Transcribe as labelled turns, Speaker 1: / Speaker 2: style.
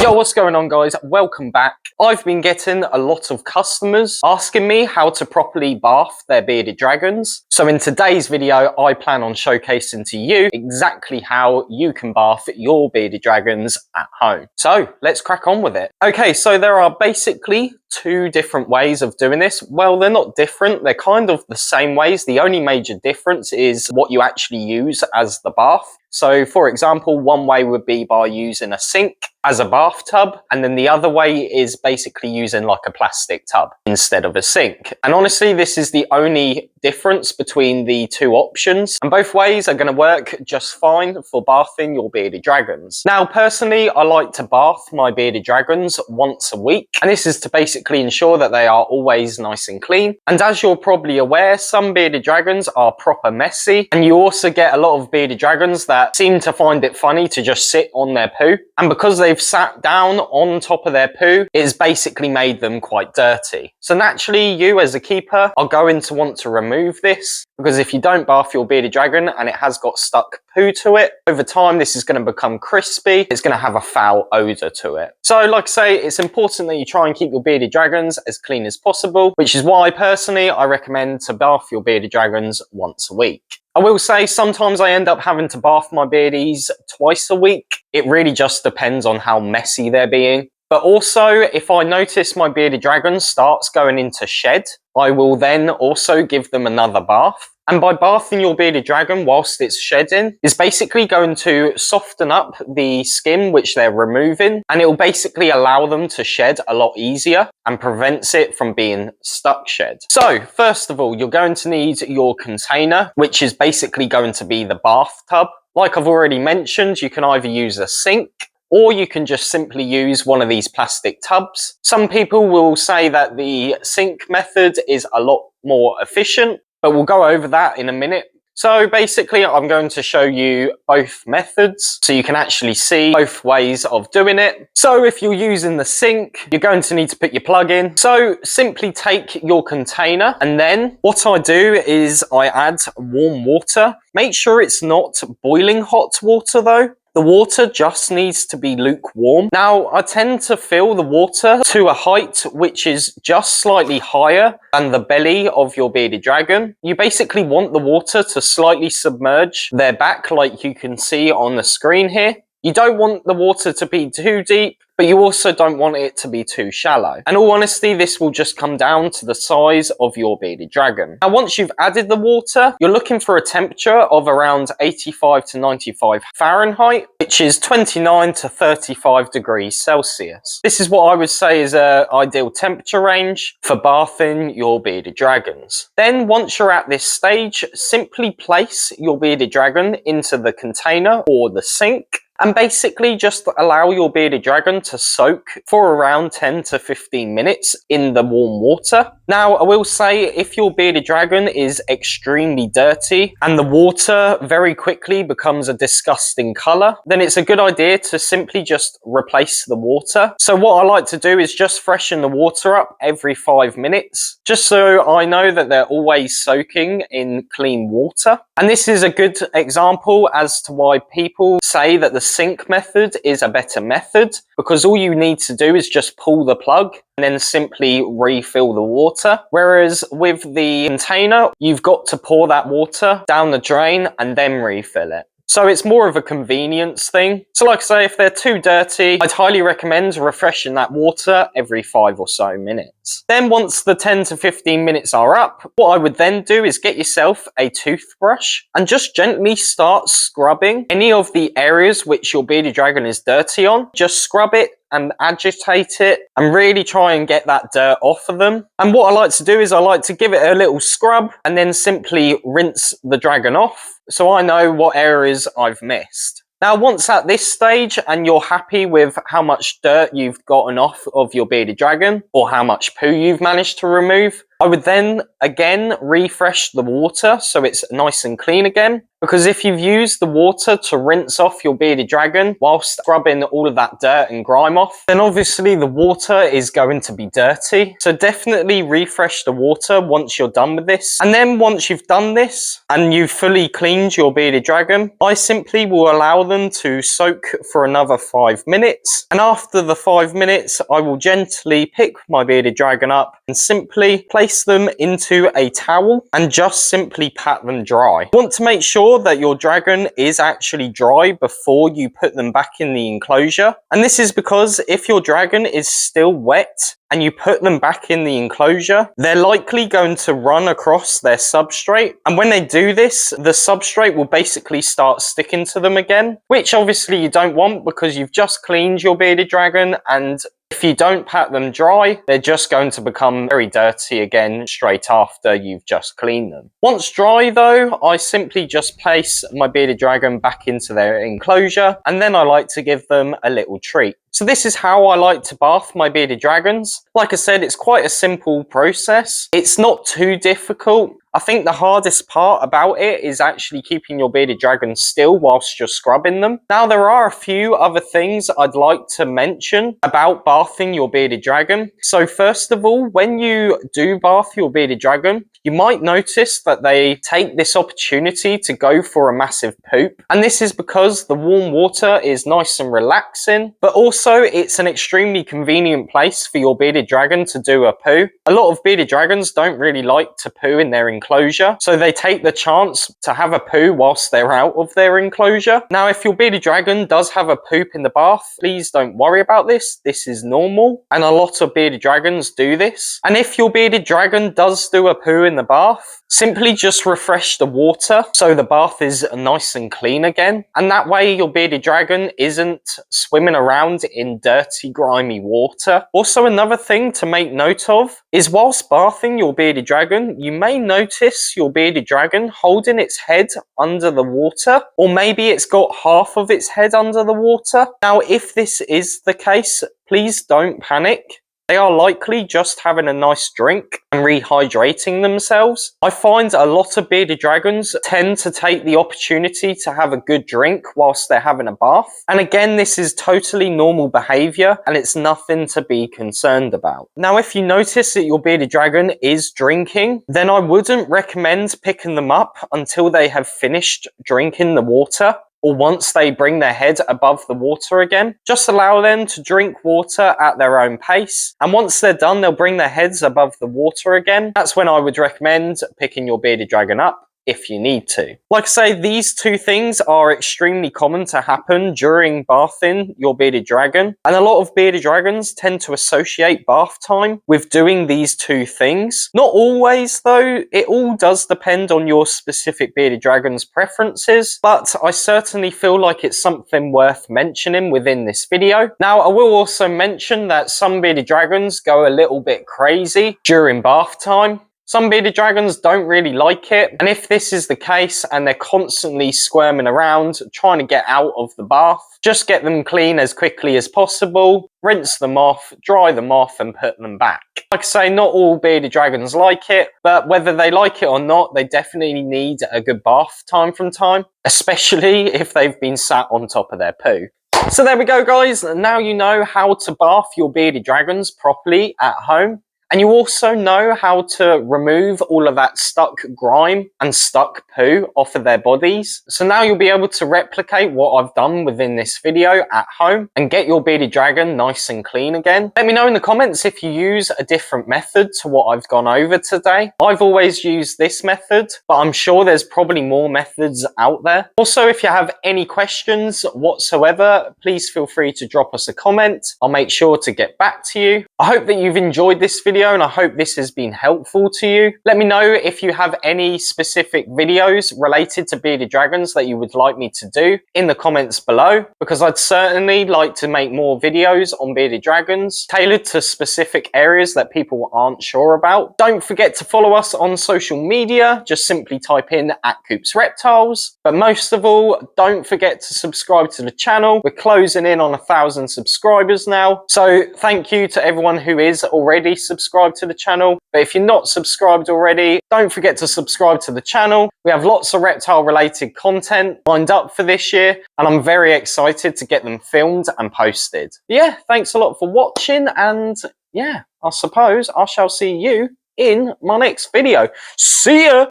Speaker 1: Yo, what's going on, guys? Welcome back. I've been getting a lot of customers asking me how to properly bath their bearded dragons. So in today's video, I plan on showcasing to you exactly how you can bath your bearded dragons at home. So let's crack on with it. Okay, so there are basically two different ways of doing this. Well, they're not different. They're kind of the same ways. The only major difference is what you actually use as the bath. So for example, one way would be by using a sink as a bathtub, and then the other way is basically using like a plastic tub instead of a sink. And honestly, this is the only difference between the two options, and both ways are going to work just fine for bathing your bearded dragons. Now, personally, I like to bath my bearded dragons once a week, and this is to basically ensure that they are always nice and clean. And as you're probably aware, some bearded dragons are proper messy, and you also get a lot of bearded dragons that seem to find it funny to just sit on their poo, and because they've sat down on top of their poo, it has basically made them quite dirty. So naturally, you as a keeper are going to want to remove this, because if you don't bath your bearded dragon and it has got stuck poo to it, over time this is going to become crispy. It's going to have a foul odor to it. So like I say, it's important that you try and keep your bearded dragons as clean as possible, which is why personally I recommend to bath your bearded dragons once a week. I will say sometimes I end up having to bath my beardies twice a week. It really just depends on how messy they're being. But also, if I notice my bearded dragon starts going into shed, I will then also give them another bath. And by bathing your bearded dragon whilst it's shedding, is basically going to soften up the skin which they're removing, and it will basically allow them to shed a lot easier and prevents it from being stuck shed. So first of all, you're going to need your container, which is basically going to be the bathtub. Like I've already mentioned, you can either use a sink, or you can just simply use one of these plastic tubs. Some people will say that the sink method is a lot more efficient, but we'll go over that in a minute. So basically, I'm going to show you both methods so you can actually see both ways of doing it. So if you're using the sink, you're going to need to put your plug in. So simply take your container, and then what I do is I add warm water. Make sure it's not boiling hot water though. The water just needs to be lukewarm. Now, I tend to fill the water to a height which is just slightly higher than the belly of your bearded dragon. You basically want the water to slightly submerge their back, like you can see on the screen here. You don't want the water to be too deep, but you also don't want it to be too shallow. And in all honesty, this will just come down to the size of your bearded dragon. Now, once you've added the water, you're looking for a temperature of around 85 to 95 Fahrenheit, which is 29 to 35 degrees Celsius. This is what I would say is an ideal temperature range for bathing your bearded dragons. Then once you're at this stage, simply place your bearded dragon into the container or the sink, and basically just allow your bearded dragon to soak for around 10 to 15 minutes in the warm water. Now, I will say if your bearded dragon is extremely dirty and the water very quickly becomes a disgusting colour, then it's a good idea to simply just replace the water. So what I like to do is just freshen the water up every 5 minutes, just so I know that they're always soaking in clean water. And this is a good example as to why people say that the sink method is a better method, because all you need to do is just pull the plug and then simply refill the water. Whereas with the container, you've got to pour that water down the drain and then refill it. So it's more of a convenience thing. So like I say, if they're too dirty, I'd highly recommend refreshing that water every 5 or so minutes. Then once the 10 to 15 minutes are up, what I would then do is get yourself a toothbrush and just gently start scrubbing any of the areas which your bearded dragon is dirty on. Just scrub it and agitate it and really try and get that dirt off of them. And what I like to do is I like to give it a little scrub and then simply rinse the dragon off, so I know what areas I've missed. Now, once at this stage and you're happy with how much dirt you've gotten off of your bearded dragon or how much poo you've managed to remove, I would then again refresh the water so it's nice and clean again. Because if you've used the water to rinse off your bearded dragon whilst scrubbing all of that dirt and grime off, then obviously the water is going to be dirty. So definitely refresh the water once you're done with this. And then once you've done this and you've fully cleaned your bearded dragon, I simply will allow them to soak for another 5 minutes. And after the 5 minutes, I will gently pick my bearded dragon up and simply place them into a towel and just simply pat them dry. You want to make sure that your dragon is actually dry before you put them back in the enclosure. And this is because if your dragon is still wet and you put them back in the enclosure, they're likely going to run across their substrate. And when they do this, the substrate will basically start sticking to them again, which obviously you don't want because you've just cleaned your bearded dragon, and if you don't pat them dry, they're just going to become very dirty again straight after you've just cleaned them. Once dry though, I simply just place my bearded dragon back into their enclosure, and then I like to give them a little treat. So this is how I like to bath my bearded dragons. Like I said, it's quite a simple process. It's not too difficult. I think the hardest part about it is actually keeping your bearded dragon still whilst you're scrubbing them. Now, there are a few other things I'd like to mention about bathing your bearded dragon. So first of all, when you do bath your bearded dragon, you might notice that they take this opportunity to go for a massive poop. And this is because the warm water is nice and relaxing, but also it's an extremely convenient place for your bearded dragon to do a poo. A lot of bearded dragons don't really like to poo in their enclosure, so they take the chance to have a poo whilst they're out of their enclosure. Now, if your bearded dragon does have a poop in the bath, please don't worry about this. This is normal, and a lot of bearded dragons do this. And if your bearded dragon does do a poo in the bath, simply just refresh the water so the bath is nice and clean again. And that way your bearded dragon isn't swimming around in dirty, grimy water. Also, another thing to make note of is whilst bathing your bearded dragon, you may notice your bearded dragon holding its head under the water, or maybe it's got half of its head under the water. Now, if this is the case, please don't panic. They are likely just having a nice drink and rehydrating themselves. I find a lot of bearded dragons tend to take the opportunity to have a good drink whilst they're having a bath. And again, this is totally normal behavior and it's nothing to be concerned about. Now, if you notice that your bearded dragon is drinking, then I wouldn't recommend picking them up until they have finished drinking the water, or once they bring their head above the water again. Just allow them to drink water at their own pace. And once they're done, they'll bring their heads above the water again. That's when I would recommend picking your bearded dragon up, if you need to. Like I say, these two things are extremely common to happen during bathing your bearded dragon. And a lot of bearded dragons tend to associate bath time with doing these two things. Not always though, it all does depend on your specific bearded dragon's preferences, but I certainly feel like it's something worth mentioning within this video. Now, I will also mention that some bearded dragons go a little bit crazy during bath time. Some bearded dragons don't really like it, and if this is the case and they're constantly squirming around trying to get out of the bath, just get them clean as quickly as possible, rinse them off, dry them off and put them back. Like I say, not all bearded dragons like it, but whether they like it or not, they definitely need a good bath time from time, especially if they've been sat on top of their poo. So there we go, guys. Now you know how to bath your bearded dragons properly at home. And you also know how to remove all of that stuck grime and stuck poo off of their bodies. So now you'll be able to replicate what I've done within this video at home and get your bearded dragon nice and clean again. Let me know in the comments if you use a different method to what I've gone over today. I've always used this method, but I'm sure there's probably more methods out there. Also, if you have any questions whatsoever, please feel free to drop us a comment. I'll make sure to get back to you. I hope that you've enjoyed this video and I hope this has been helpful to you. Let me know if you have any specific videos related to bearded dragons that you would like me to do in the comments below, because I'd certainly like to make more videos on bearded dragons tailored to specific areas that people aren't sure about. Don't forget to follow us on social media. Just simply type in @CoopsReptiles. But most of all, don't forget to subscribe to the channel. We're closing in on 1,000 subscribers now. So thank you to everyone who is already subscribed. subscribe to the channel. But if you're not subscribed already, don't forget to subscribe to the channel. We have lots of reptile related content lined up for this year, and I'm very excited to get them filmed and posted. Yeah, thanks a lot for watching, and yeah, I suppose I shall see you in my next video. See ya!